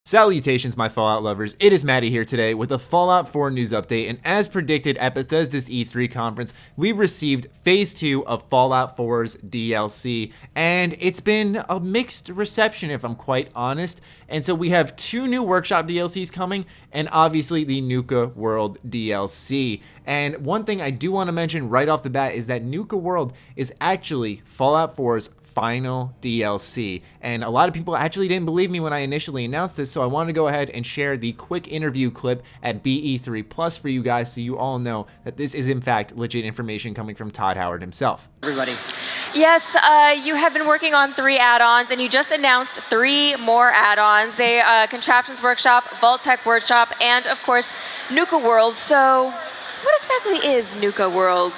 Salutations, my Fallout lovers. It is Matty here today with a Fallout 4 news update, and as predicted at Bethesda's E3 conference, we received Phase 2 of Fallout 4's DLC, and it's been a mixed reception if I'm quite honest. And so we have two new workshop DLCs coming, and obviously the Nuka World DLC. And one thing I do want to mention right off the bat is that Nuka World is actually Fallout 4's final DLC, and a lot of people actually didn't believe me when I initially announced this, so I want to go ahead and share the quick interview clip at BE3 Plus for you guys so you all know that this is in fact legit information coming from Todd Howard himself. Everybody. Yes, you have been working on 3 add-ons, and you just announced 3 more add-ons. They Contraptions Workshop, Vault Tech Workshop, and of course Nuka World. So what exactly is Nuka World?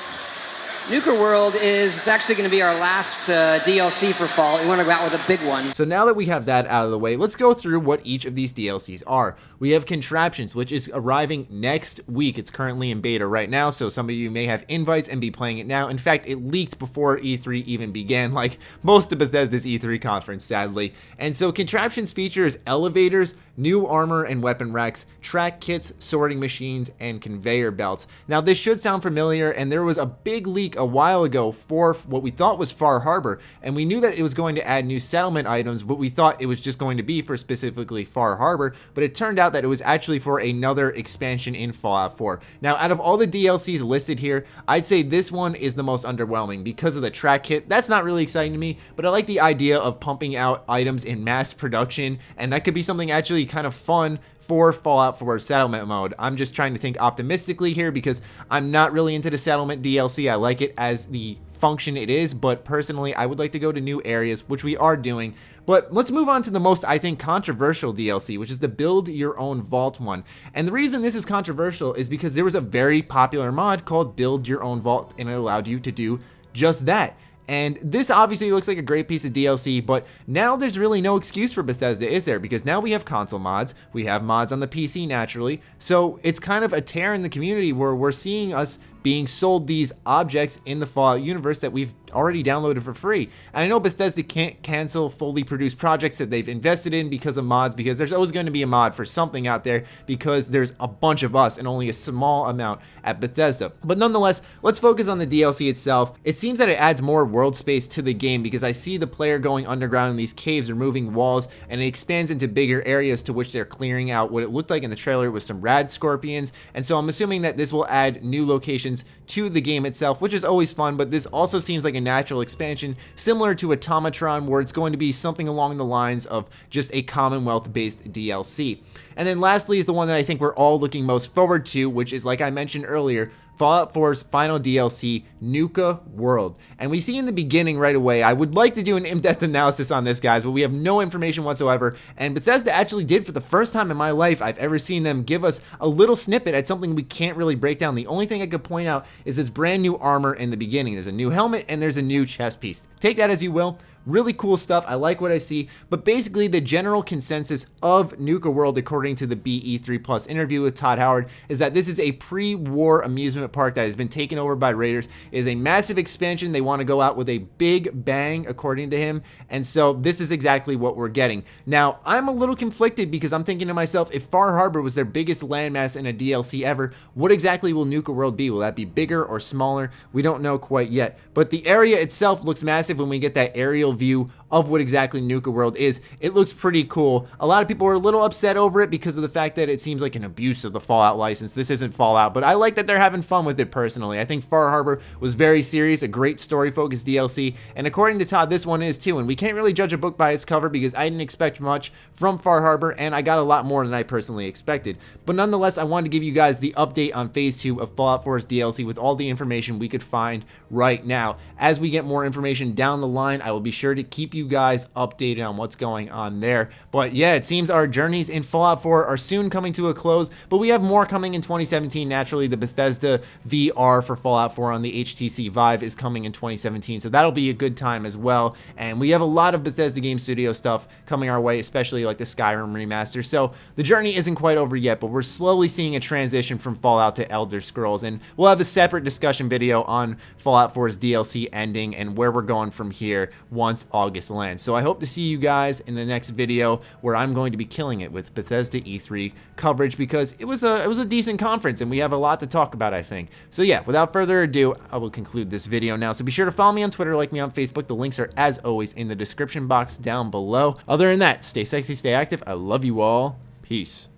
Nuka World it's actually going to be our last DLC for fall. We want to go out with a big one. So now that we have that out of the way, let's go through what each of these DLCs are. We have Contraptions, which is arriving next week. It's currently in beta right now, so some of you may have invites and be playing it now. In fact, it leaked before E3 even began, like most of Bethesda's E3 conference, sadly. And so Contraptions features elevators, new armor and weapon racks, track kits, sorting machines, and conveyor belts. Now this should sound familiar, and there was a big leak a while ago for what we thought was Far Harbor, and we knew that it was going to add new settlement items, but we thought it was just going to be for specifically Far Harbor, but it turned out that it was actually for another expansion in Fallout 4. Now, out of all the DLCs listed here, I'd say this one is the most underwhelming because of the track kit. That's not really exciting to me, but I like the idea of pumping out items in mass production, and that could be something actually kind of fun for Fallout 4 settlement mode. I'm just trying to think optimistically here because I'm not really into the settlement DLC. I like it as the function it is, but personally I would like to go to new areas, which we are doing. But let's move on to the most, I think, controversial DLC, which is the build your own vault one. And the reason this is controversial is because there was a very popular mod called Build Your Own Vault, and it allowed you to do just that. And this obviously looks like a great piece of DLC, but now there's really no excuse for Bethesda, is there? Because now we have console mods, we have mods on the PC naturally, so it's kind of a tear in the community where we're seeing us being sold these objects in the Fallout universe that we've already downloaded for free. And I know Bethesda can't cancel fully produced projects that they've invested in because of mods, because there's always going to be a mod for something out there because there's a bunch of us and only a small amount at Bethesda. But nonetheless, let's focus on the DLC itself. It seems that it adds more world space to the game because I see the player going underground in these caves, removing walls, and it expands into bigger areas to which they're clearing out what it looked like in the trailer with some rad scorpions. And so I'm assuming that this will add new locations to the game itself, which is always fun, but this also seems like a natural expansion similar to Automatron, where it's going to be something along the lines of just a Commonwealth based DLC. And then lastly is the one that I think we're all looking most forward to, which is, like I mentioned earlier, Fallout 4's final DLC, Nuka World. And we see in the beginning right away, I would like to do an in-depth analysis on this, guys, but we have no information whatsoever. And Bethesda actually did, for the first time in my life I've ever seen them, give us a little snippet at something we can't really break down. The only thing I could point out is this brand new armor in the beginning. There's a new helmet and there's a new chest piece. Take that as you will. Really cool stuff. I like what I see, but basically the general consensus of Nuka World, according to the BE3 Plus interview with Todd Howard, is that this is a pre-war amusement park that has been taken over by raiders. It is a massive expansion. They want to go out with a big bang, according to him, and so this is exactly what we're getting. Now, I'm a little conflicted because I'm thinking to myself, if Far Harbor was their biggest landmass in a DLC ever, what exactly will Nuka World be? Will that be bigger or smaller? We don't know quite yet, but the area itself looks massive when we get that aerial view of what exactly Nuka World is. It looks pretty cool. A lot of people are a little upset over it because of the fact that it seems like an abuse of the Fallout license. This isn't Fallout, but I like that they're having fun with it personally. I think Far Harbor was very serious, a great story-focused DLC, and according to Todd, this one is too, and we can't really judge a book by its cover because I didn't expect much from Far Harbor, and I got a lot more than I personally expected. But nonetheless, I wanted to give you guys the update on Phase 2 of Fallout 4's DLC with all the information we could find right now. As we get more information down the line, I will be sure to keep you guys updated on what's going on there. But yeah, it seems our journeys in Fallout 4 are soon coming to a close, but we have more coming in 2017. Naturally, the Bethesda VR for Fallout 4 on the HTC Vive is coming in 2017, so that'll be a good time as well. And we have a lot of Bethesda Game Studio stuff coming our way, especially like the Skyrim remaster. So the journey isn't quite over yet, but we're slowly seeing a transition from Fallout to Elder Scrolls, and we'll have a separate discussion video on Fallout 4's DLC ending and where we're going from here once August this land. So I hope to see you guys in the next video where I'm going to be killing it with Bethesda E3 coverage, because it was a decent conference and we have a lot to talk about, I think. So yeah, without further ado, I will conclude this video now. So be sure to follow me on Twitter, like me on Facebook. The links are, as always, in the description box down below. Other than that, stay sexy, stay active. I love you all. Peace.